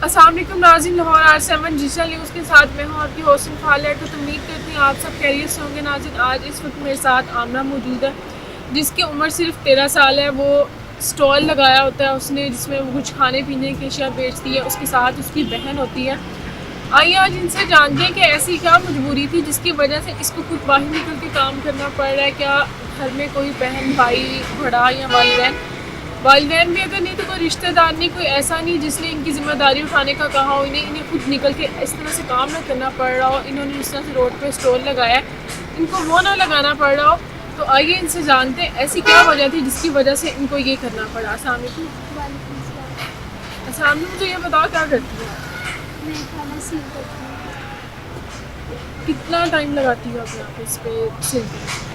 अस्सलाम वालेकुम नाज़रीन, लाहौर R7 डिजिटल न्यूज़ के साथ मैं हूँ आपकी होस्ट खालिद। तो उम्मीद करती हूँ आप सब खैरियत से होंगे। नाज़रीन, आज इस वक्त मेरे साथ आमना मौजूद है जिसकी उम्र सिर्फ 13 साल है। वो स्टॉल लगाया होता है उसने जिसमें वो कुछ खाने पीने की अशिया बेचती है। उसके साथ उसकी बहन होती है। आइए आज इनसे जानते हैं कि ऐसी क्या मजबूरी थी जिसकी वजह से इसको खुद बाहर निकल के काम करना पड़ रहा है। क्या घर में कोई बहन भाई बड़ा या वालिदैन भी अगर नहीं तो कोई रिश्तेदार नहीं, कोई ऐसा नहीं जिसने इनकी ज़िम्मेदारी उठाने का कहा हो, इन्हें खुद निकल के इस तरह से काम ना करना पड़ रहा हो। इन्होंने इस तरह से रोड पे स्टॉल लगाया है, इनको वो ना लगाना पड़ रहा हो। तो आइए इनसे जानते हैं ऐसी क्या वजह थी जिसकी वजह से इनको ये करना पड़ा। अस्सलाम वालेकुम। वालेकुम सलाम। अच्छा, आपने मुझे ये बताओ क्या करती है, मैं खाना सील करती हूँ। कितना टाइम लगाती हो अपने आप इस पे सिलते?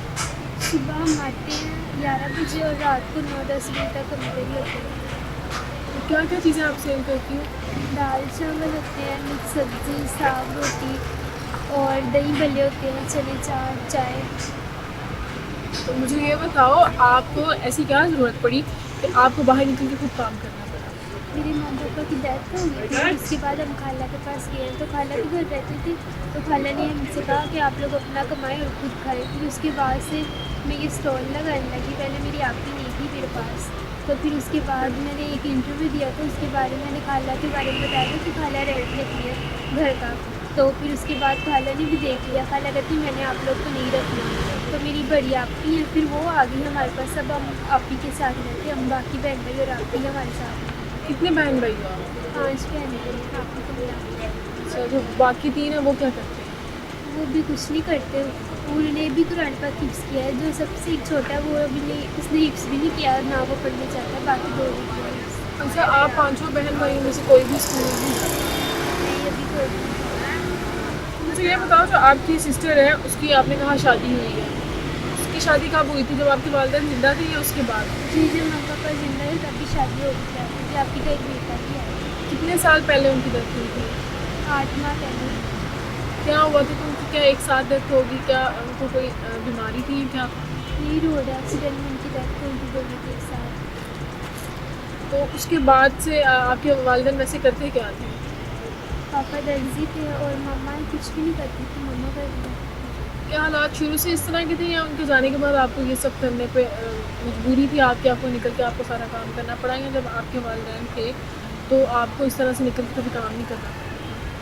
सुबह हम आते हैं 11 बजे और रात को 9-10 बजे तक हम पे ही होते हैं। तो क्या क्या चीज़ें आप सेल करती हो? दाल चावल होते हैं, मिक्स सब्ज़ी, साग रोटी और दही भल्ले होते हैं, चने चाट, चाय। तो मुझे ये बताओ आपको ऐसी क्या ज़रूरत पड़ी कि आपको बाहर निकल के खुद काम करना पड़ा? मेरे माँ पापा की डेथ हो गई थी। उसके बाद हम खाला के पास गए तो खाला के घर रहती थी। तो खाला ने हमसे कहा कि आप लोग अपना कमाएं और खुद खाएं। फिर उसके बाद से मैं ये स्टॉल लगाने लगी। पहले मेरी आपी नहीं थी मेरे पास। तो फिर उसके बाद मैंने एक इंटरव्यू दिया तो उसके बारे में मैंने खाला के बारे में बताया था कि खाला रेंट लेती है घर का। तो फिर उसके बाद खाला ने भी देख लिया। खाला कहती मैंने आप लोग को नहीं रखना। तो मेरी बड़ी आपी है, फिर वो आ गई हमारे पास। सब हम आपी के साथ रहते, हम बाकी बहन भाई और आपी हमारे साथ हैं। कितने बहन भाई हो आप? 5 बहनें हैं, आपी को मिला के। अच्छा, जो बाकी 3 है वो क्या करते हैं? वो भी कुछ नहीं करते। उन्होंने भी कुरान पाक हिफ्ज़ किया है। जो सबसे एक छोटा है वो अभी नहीं, उसने हिफ्ज़ भी नहीं किया और ना वो पढ़ने चाहता है। बाकी 2 ने किया हिफ्ज़। अच्छा, आप पाँचों बहन भाइयों में से कोई भी स्कूल नहीं जाता? नहीं, अभी कोई भी नहीं। मुझे ये बताओ, जो आपकी सिस्टर है उसकी आपने कहा शादी हुई है, उसकी शादी कब हुई थी? जब आपके वालिदैन जिंदा थे या उसके बाद? जी, जब माँ पापा ज़िंदा है तभी शादी हो गई है। मुझे आपी का एक बेटा भी है। कितने साल पहले उनकी डेथ हुई थी? 8 माह पहले। क्या हुआ था कि उनकी क्या एक साथ डेथ होगी? क्या उनको कोई बीमारी थी क्या? यही रोड एक्सीडेंट में उनकी डेथ हुई थी दोनों के साथ। तो उसके बाद से आपके वालिदैन वैसे करते क्या थे? पापा दर्जी थे और मम्मा कुछ भी नहीं करती थी। मम्मा कर दिया। क्या हालात शुरू से इस तरह के थे या उनके जाने के बाद आपको ये सब करने पे मजबूरी थी आपकी, आपको निकल के आपको सारा काम करना पड़ा, या जब आपके वालिदैन थे तो आपको इस तरह से निकल के कभी काम नहीं करना पड़ा?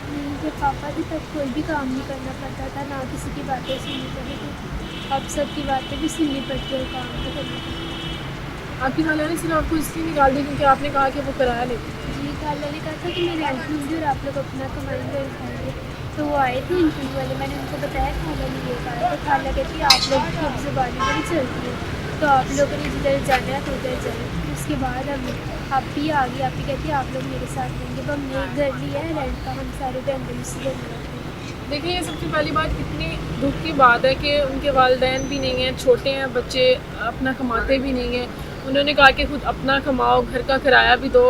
नहीं, जब पापा थे तब कोई भी काम नहीं करना पड़ता था, ना किसी की बातें सुननी पड़ती थी। अब सबकी बातें भी सुननी पड़ती है और काम भी करना पड़ता आपकी खाला ने सिर्फ आपको इसलिए निकाल दिया क्योंकि आपने कहा कि वो किराया लेती है? है। जी, खाला ने कहा था कि मैं रेंट लूँगी और आप लोग अपना कमाएंगे और खाएंगे। तो वो आए थे इंटरव्यू वाले, मैंने उनको बताया खाला ने ये कहा। तो खाला कहती है आप लोग की अब ज़ुबानें बड़ी चलती हैं, तो आप लोगों ने जिधर जाना है तो उधर जाए। फिर उसके बाद हम आप भी आ गई। आप ही कहती है आप लोग मेरे साथ रहेंगे। अब हमने एक घर लिया है रेंट का, हम सारे बहन भाई उसी घर में रहते हैं। देखिए, ये सबसे पहली बात कितनी दुख की बात है कि उनके वालिदैन भी नहीं हैं, छोटे हैं बच्चे, अपना कमाते भी नहीं हैं। उन्होंने कहा कि खुद अपना कमाओ, घर का किराया भी दो।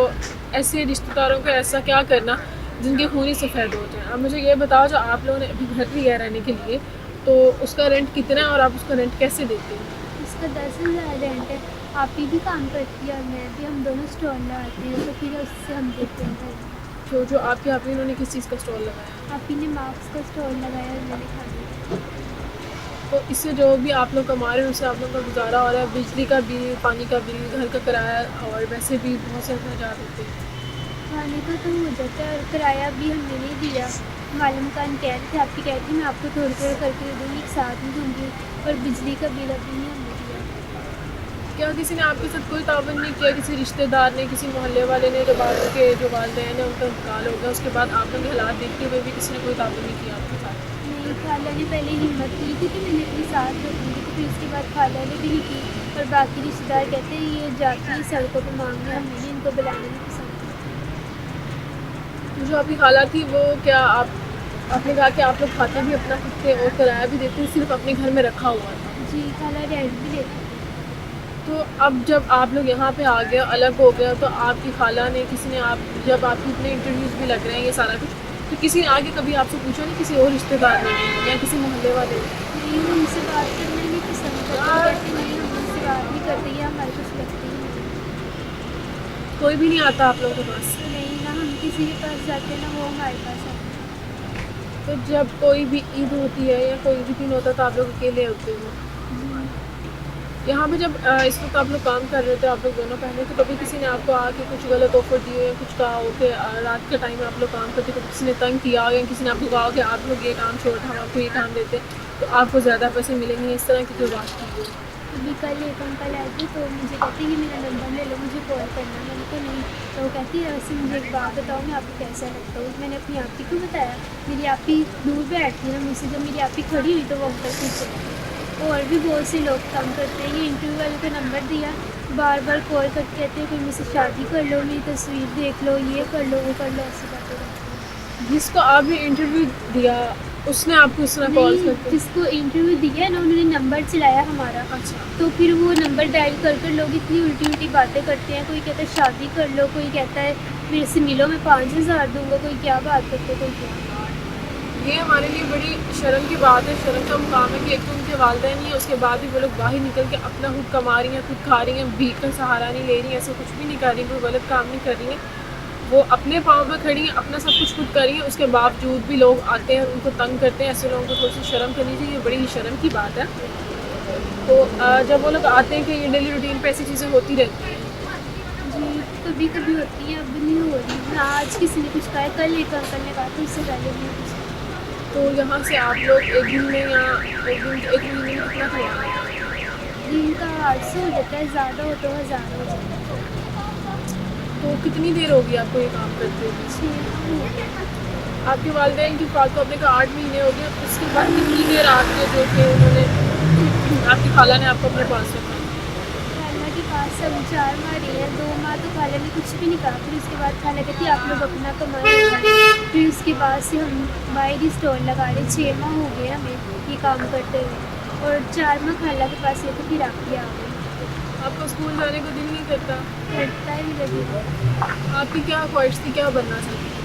ऐसे रिश्तेदारों को ऐसा क्या करना जिनके खून ही सफ़ेद होते हैं। अब मुझे ये बताओ, जो आप लोगों ने अभी घर लिया है रहने के लिए, तो उसका रेंट कितना है और आप उसका रेंट कैसे देते हैं? इसका 10,000 रेंट है। आप ही भी काम करती है और मैं भी, हम दोनों स्टॉल लगाते हैं तो फिर उससे हम देते हैं घर। तो जो आपके आप ही उन्होंने किस चीज़ का स्टॉल लगाया है? आप ही ने मार्क्स का स्टॉल लगाया और मैंने खाने का। तो इससे जो भी आप लोग कमा रहे हैं उससे आप लोग का गुजारा हो रहा है? बिजली का बिल, पानी का बिल, घर का किराया और वैसे भी बहुत से अखराजात होते हैं। खाने का तो हो जाता है और किराया भी हमने नहीं दिया। मालूम खान कह रहे थे, आपकी कह रही थी मैं आपको थोड़ी थोड़ी करके दे दूँगी, एक साथ में दूँगी। और बिजली का बिल अभी नहीं हमने दिया। क्या किसी ने आपके साथ कोई ताउन नहीं किया? किसी रिश्तेदार ने, किसी मोहल्ले वाले ने, जो बात के जो वालिदैन है उनका इंतकाल हो गया, उसके बाद आप लोग के हालात देखते हुए भी किसी ने कोई ताउन नहीं किया आपके साथ? नहीं, खाला ने पहले हिम्मत की थी कि मैंने अपने साथ रखूँगी, तो फिर उसके बाद खाला ने भी नहीं की। और बाकी रिश्तेदार कहते हैं ये जाती हैं सड़कों पर मांगने, हमने भी इनको बुलाना नहीं पसंद। तो जो आपकी खाला थी वो क्या आपने कहा कि आप लोग खाते भी अपना खुद थे और किराया भी देते, सिर्फ अपने घर में रखा हुआ था? जी, खाला रेंट भी लेती है। तो अब जब आप लोग यहाँ पे आ गए, अलग हो गए, तो आपकी खाला ने, किसी ने, आप जब आपके इतने इंटरव्यूज़ भी लग रहे हैं ये सारा कुछ, तो किसी ने आगे कभी आपसे पूछा नहीं, किसी और रिश्तेदार ने या किसी मोहल्ले वाले ने? नहीं, वो हमसे बात करना नहीं पसंद करते। वो कहते नहीं, हम उनसे बात नहीं करते, ये हमारे कुछ लगते ही नहीं। तो कोई भी नहीं आता आप लोगों के पास? नहीं, ना हम किसी के पास जाते हैं ना वो हमारे पास आते तो जब कोई भी ईद होती है या कोई भी दिन होता है तो आप लोग अकेले होते हो? हैं। यहाँ पे जब इस वक्त आप लोग काम कर रहे थे, आप लोग दोनों पहले, तो कभी किसी ने आपको आके कुछ गलत ऑफर दिए या कुछ कहा हो कि रात के टाइम में आप लोग काम करते, तो किसी ने तंग किया हो या किसी ने आपको कहा हो कि आप लोग ये काम छोड़ हम आपको ये काम देते तो आपको ज़्यादा पैसे मिलेंगे, इस तरह की कोई बात की हो? अभी कल एक अंकल आए थे तो मुझे कहती कि मेरा नंबर ले लो, मुझे कॉल करना। मैंने कहा नहीं। तो वो कहती है वैसे मुझे एक बात बताओ, मैं आपको कैसा लगता हूँ। मैंने अपनी आपी को बताया। मेरी आपी दूर बैठती है ना मुझसे, जब मेरी आपी खड़ी हुई तो वो अंकल पीछे। और भी बहुत से लोग काम करते हैं। ये इंटरव्यू वाले का नंबर दिया, बार बार कॉल करके कहते हैं कोई मुझसे शादी कर लो, मेरी तस्वीर देख लो, ये कर लो, वो कर लो, ऐसी बातें करते हैं। जिसको आपने इंटरव्यू दिया उसने आपको इस तरह कॉल नहीं, करके? जिसको इंटरव्यू दिया ना उन्होंने नंबर चलाया हमारा। अच्छा। तो फिर वो नंबर डायल कर कर लोग इतनी उल्टी उल्टी बातें करते हैं। कोई कहता है शादी कर लो, कोई कहता है मेरे से मिलो मैं 5,000 दूंगा, कोई क्या बात करते हैं, कोई क्या। ये हमारे लिए बड़ी शर्म की बात है। शर्म का मुकाम है कि एक तो उनके वालिदैन नहीं है, उसके बाद भी वो लोग बाहर निकल के अपना खुद कमा रही हैं, खुद खा रही हैं, भीख का सहारा नहीं ले रही हैं, ऐसा कुछ भी नहीं कर रही, कोई गलत काम नहीं कर रही हैं। वो अपने पाँव पे खड़ी हैं, अपना सब कुछ खुद कर रही हैं, उसके बावजूद भी लोग आते हैं उनको तंग करते हैं। ऐसे लोगों को थोड़ी सी शर्म करनी चाहिए, ये बड़ी ही शर्म की बात है। तो जब वो लोग आते हैं कि ये डेली रूटीन पे ऐसी चीज़ें होती रहती हैं? जी, कभी कभी होती है, अब नहीं हो रही ना। आज किसी ने कुछ कहा है, कल एक अंकल ने कहा था, उससे पहले नहीं कुछ कहा। तो यहाँ से आप लोग एक दिन में या एक महीने में कितना कमाते हैं? दिन का 800 हो जाता है, ज़्यादा हो तो 1000 हो जाता है। तो कितनी देर होगी आपको ये काम करते हुए? 6 हो गया। आपके वालिदैन की फात को आपने कहा 8 महीने हो गए, उसके बाद कितनी देर आपके जो थे उन्होंने, आपकी खाला ने आपको अपने पास रखा? खाला के पास सब 4 माह रही है, 2 माह तो खाला ने कुछ भी नहीं कहा। फिर उसके बाद खाला कहती आप लोग अपना कमाए। फिर उसके बाद से हम बाहर ही स्टॉल लगा रहे। 6 माह हो गए हमें ये काम करते हुए, और 4 माह खाला के पास है तो फिर आप ही आ गए। आपको स्कूल जाने को दिल नहीं करता? करता ही लगेगा। आपकी क्या ख्वाहिश थी, क्या बनना चाहती थी?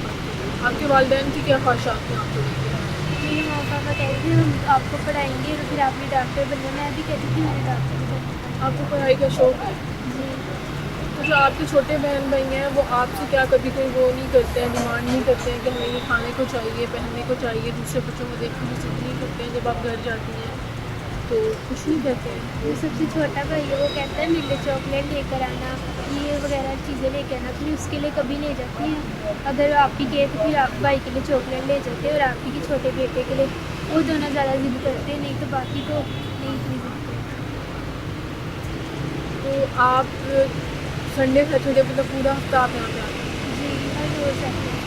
आपके वालिदैन की क्या ख्वाहिशात थी आपको लेकर? मेरे माँ पापा कहते थे हम आपको पढ़ाएंगे तो फिर आपने डॉक्टर बनना। मैं भी कहती थी मैंने डॉक्टर बनना। आपको पढ़ाई का शौक है? जी। तो जो आपके छोटे बहन भाई हैं वो आपसे क्या कभी कोई वो नहीं करते हैं, डिमांड नहीं करते हैं कि हमें ये खाने को चाहिए, पहनने को चाहिए, दूसरे बच्चों को देख के जिद नहीं करते हैं जब आप घर जाती हैं तो कुछ नहीं कहते हैं? जो सबसे छोटा भाई है वो कहता है मेरे लिए चॉकलेट लेकर आना, ये वगैरह चीज़ें लेकर आना। फिर उसके लिए कभी ले जाती हैं। अगर आप ही गए तो फिर आप भाई के लिए चॉकलेट ले जाते हैं, और आप ही के छोटे बेटे के लिए। वो दोनों ज़्यादा जिद करते हैं, नहीं तो बाकी तो नहीं इतनी जिद करते। तो आप संडे सैटरडे मतलब पूरा हफ्ता आप यहाँ पे आते हैं? जी, हर रोज़ आते हैं।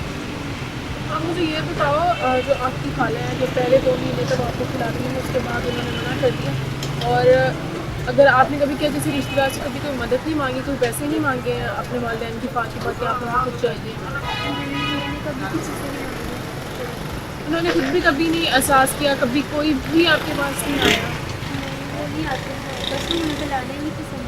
आप मुझे ये बताओ, जो आपकी खाला हैं जो पहले 2 महीने तक आपको खिलाती हैं उसके बाद उन्होंने मना कर दिया, और अगर आपने कभी क्या किसी रिश्तेदार से कभी कोई मदद नहीं मांगी, कोई पैसे नहीं मांगे हैं अपने वालिदैन की फात के बाद कि आप लोगों को कुछ चाहिए? मैंने कभी किसी से नहीं मांगा। उन्होंने खुद भी कभी नहीं एहसास किया, कभी कोई भी आपके पास नहीं आया? नहीं, वो नहीं आते हैं, बस उन्हें बुलाना ही नहीं पसंद करते।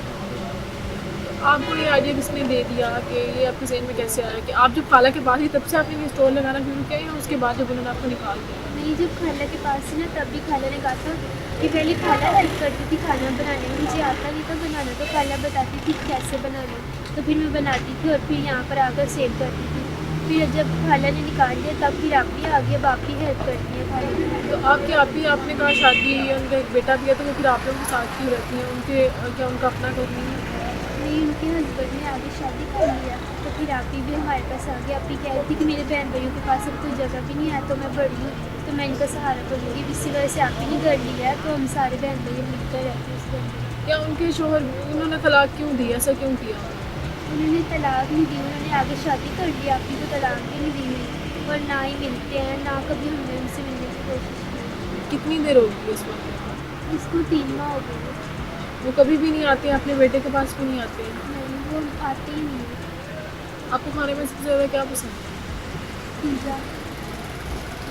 आपको ये आइडिया किसने दे दिया कि ये आपके जहन में कैसे आया कि आप जब खाला के पास ही तब से आपने ये स्टोर लगाना शुरू किया, या उसके बाद जब उन्होंने आपको निकाल दिया? नहीं, जब खाला के पास थी ना तब भी खाला ने कहा था कि पहले खाला हेल्प करती थी खाना बनाने में। मुझे आता नहीं था बनाना, तो खाला बताती थी कैसे बनाना, तो फिर मैं बनाती थी और फिर यहाँ पर आकर सेव करती थी। फिर जब खाला ने निकाल दिया तब फिर आप भी आ गया, अब आप ही हेल्प करती है खाला की। तो आपके आप ही, आपने कहा शादी हुई है, उनका एक बेटा भी है, तो वो फिर आप लोगों के साथ क्यों रहती हैं? उनके क्या उनका अपना घर नहीं है? नहीं, उनके हस्बैंड ने आगे शादी कर लिया तो फिर आप ही भी हमारे पास आ गया। आप ही कह रही थी कि मेरे बहन भाइयों के पास अब कोई जगह भी नहीं है, तो मैं बड़ी हूँ तो मैं इनका सहारा करूँगी। इसी वजह से आप ही ने घर लिया है, तो हम सारे बहन भाई मिलकर रहते हैं उस घर में। या उनके शोहर, उन्होंने तलाक क्यों दी, ऐसा क्यों किया? उन्होंने तलाक नहीं दी, उन्होंने आगे शादी कर ली। आप ही को तलाक भी नहीं दी हुई, और ना ही मिलते हैं, ना कभी हमने उनसे मिलने की कोशिश की। कितनी देर होगी इस वक्त? इसको 3 माह हो गए। वो कभी भी नहीं आते हैं, अपने बेटे के पास भी नहीं आते हैं? नहीं, वो आते ही नहीं है। आपको खाने में सबसे ज़्यादा क्या पसंद है? पिज़्ज़ा।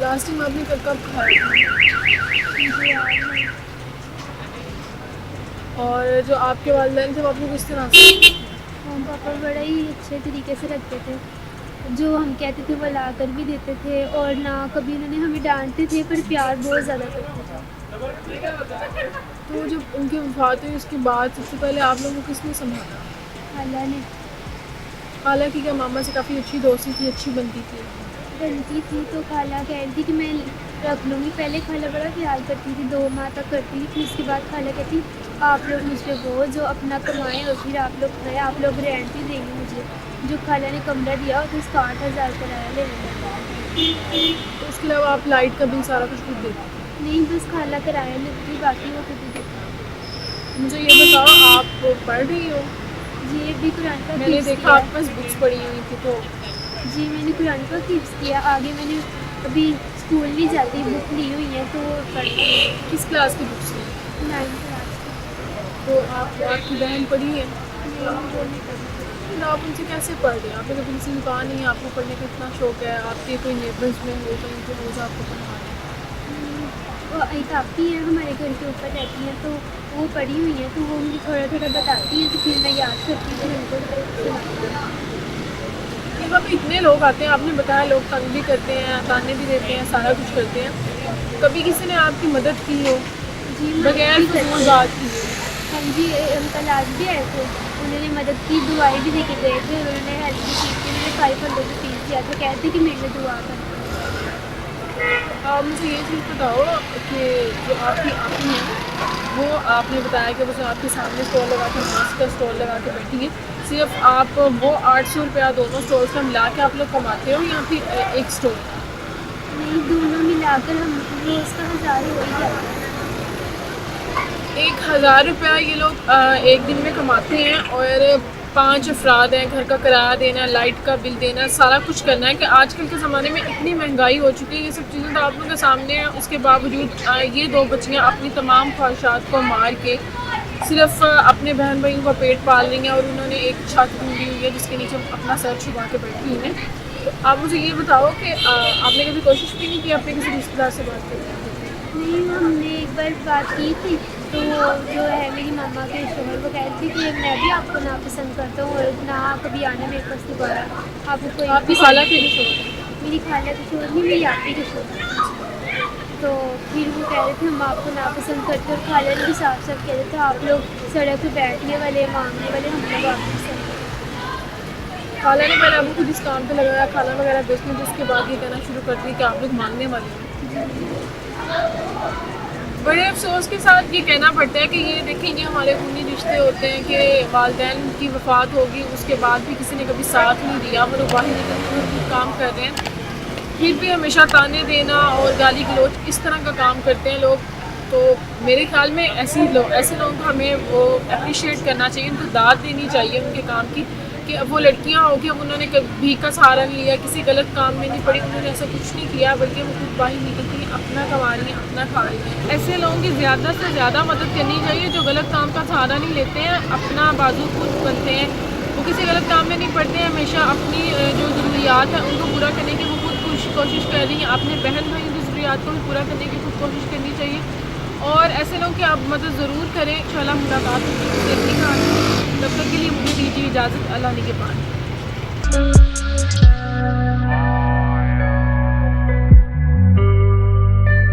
लास्ट टाइम आपने कब खाया था? मुझे याद नहीं। और जो आपके वालिदैन थे वो आपको किस तरह से? हम पापा बड़ा ही अच्छे तरीके से रखते थे, जो हम कहते थे वो ला कर भी देते थे, और ना कभी उन्होंने हमें डांटते थे, पर प्यार बहुत ज़्यादा करते थे। तो जब उनकी वफ़ात हुई उसके बाद सबसे पहले आप लोगों को किसने संभाला? खाला ने। हालांकि क्या मामा से काफ़ी अच्छी दोस्ती थी, अच्छी बनती थी? बनती थी तो खाला कह रही थी कि मैं रख लूँगी। पहले खाला बड़ा ख्याल करती थी, 2 माह तक करती थी, फिर उसके बाद खाला कहती आप लोग मुझ पे वो जो अपना कमाएँ और फिर आप लोग खाएँ, आप लोग रेंट ही देंगे मुझे। जो खाला ने कमरा दिया तो उसका 8,000 किराया लेने लगा। तो उसके अलावा आप लाइट का बिल सारा कुछ खुद देती? नहीं, बस खाला किराया लेती, बाकी वो खुद ही देती। मुझे ये बताओ, आप पढ़ रही हो? जी, अभी कुरान का मैंने हिफ्ज़ देखा किया आपके पास बुक्स पड़ी हुई थी, तो जी, मैंने कुरान का हिफ्ज़ किया। आगे मैंने अभी स्कूल नहीं जाती, बुक ली हुई है तो पढ़ती हूँ। किस क्लास की बुक्स हैं? 9th क्लास की। तो आपकी बहन पढ़ी है? नहीं, वो नहीं पढ़ी। तो आप उनसे कैसे पढ़ रहे हैं? आपने कभी किसी दुकान कहा नहीं, आपको पढ़ने का इतना शौक है, आपके कोई नेबर्स में हो कहीं पे रोज़ आपको पढ़ा रहे हैं? वो एक आपी है हमारे घर के ऊपर रहती हैं, तो वो पढ़ी हुई हैं, तो वो मुझे थोड़ा-थोड़ा बताती हैं, तो फिर मैं याद करती हूँ, फिर उनको सुनाती हूँ। यहाँ पे इतने लोग आते हैं, आपने बताया लोग तंग भी करते हैं, ताने भी देते हैं, सारा कुछ करते हैं। कभी किसी ने आपकी मदद की हो जी, बगैर मदद भी फजूल करती बात की हो? हाँ जी, अंकल आज भी आए थे, उन्होंने मदद की, दुआएँ भी देके गए थे, उन्होंने हेल्प भी की थी, उन्होंने 500 रुपीज़ दिया था, कह रहे थे कि मेरे लिए दुआ करना। आप मुझे ये चीज़ बताओ कि जो आपकी आपी हैं, वो आपने बताया कि वो आपके सामने स्टॉल लगा के, मास्क का स्टॉल लगा के बैठी है, सिर्फ आप वो 800 रुपया दोनों स्टॉल्स का मिला के आप लोग कमाते हो या फिर एक स्टॉल? नहीं, दोनों मिलाकर हम रोज़ का 1000 हो ही जाता है। 1000 रुपया ये लोग एक दिन में कमाते हैं, और 5 अफराद हैं, घर का किराया देना, लाइट का बिल देना, सारा कुछ करना है। कि आजकल के ज़माने में इतनी महंगाई हो चुकी है, ये सब चीज़ें तो आप लोगों के सामने हैं, उसके बावजूद ये 2 बच्चियाँ अपनी तमाम ख्वाहिशात को मार के सिर्फ अपने बहन भाइयों का पेट पाल रही हैं, और उन्होंने एक छत ढूंढी हुई है जिसके नीचे अपना सर छुपा के बैठी हुई हैं। आप मुझे ये बताओ कि आपने कभी कोशिश भी नहीं की अपने किसी रिश्तेदार से बात करने की? नहीं, हमने एक बार बात की थी, तो जो है मेरी मम्मा के शोहर वो कह रहे थे कि मैं भी आपको नापसंद करता हूँ और ना कभी आना मेरे पास दोबारा, आपको कोई आपकी खाला के जो शौक है? मेरी खाला के शोहर नहीं, मेरी आपी के शोहर। तो फिर वो कह रहे थे हम आपको नापसंद करते और खाला ने भी साफ साफ कह रहे थे आप लोग सड़क पे बैठने वाले, मांगने वाले, हम लोग आपको पसंद करते। खाला ने पहले आपको खुद इस काम पे लगाया, खाना वगैरह बेचने, तो उसके बाद ये कहना शुरू कर दिया कि आप लोग मांगने वाले हैं। बड़े अफसोस के साथ ये कहना पड़ता है कि ये देखें, ये हमारे खूनी रिश्ते होते हैं कि वालिदैन की वफ़ात होगी, उसके बाद भी किसी ने कभी साथ नहीं दिया, वो लोग वाहिद कुछ काम कर रहे हैं, फिर भी हमेशा ताने देना और गाली गलौज इस तरह का काम करते हैं लोग। तो मेरे ख्याल में ऐसे लोगों को हमें वो अप्रिशिएट करना चाहिए, उनको दाद देनी चाहिए उनके काम की, कि अब वो लड़कियां हो कि अब उन्होंने कभी का सहारा नहीं लिया, किसी गलत काम में नहीं पड़ी, उन्होंने ऐसा कुछ नहीं किया, बल्कि वो खुद बाहर निकलती हैं, अपना कमा रही हैं, अपना खा रही हैं। ऐसे लोगों की ज़्यादा से ज़्यादा मदद करनी चाहिए जो गलत काम का सहारा नहीं लेते हैं, अपना बाजू खुद बनते हैं, वो किसी गलत काम में नहीं पड़ते हैं, हमेशा अपनी जो ज़रूरियात है उनको पूरा करने की वो खुद कोशिश कर रही हैं, अपने बहन भाइयों की ज़रूरियात को भी पूरा करने की खुद कोशिश करनी चाहिए। और ऐसे लोगों की आप मदद ज़रूर करें। इंशाल्लाह मुलाकात होगी, तब तक के लिए मुझे दीजिए इजाज़त। अल्लाह निगहबान।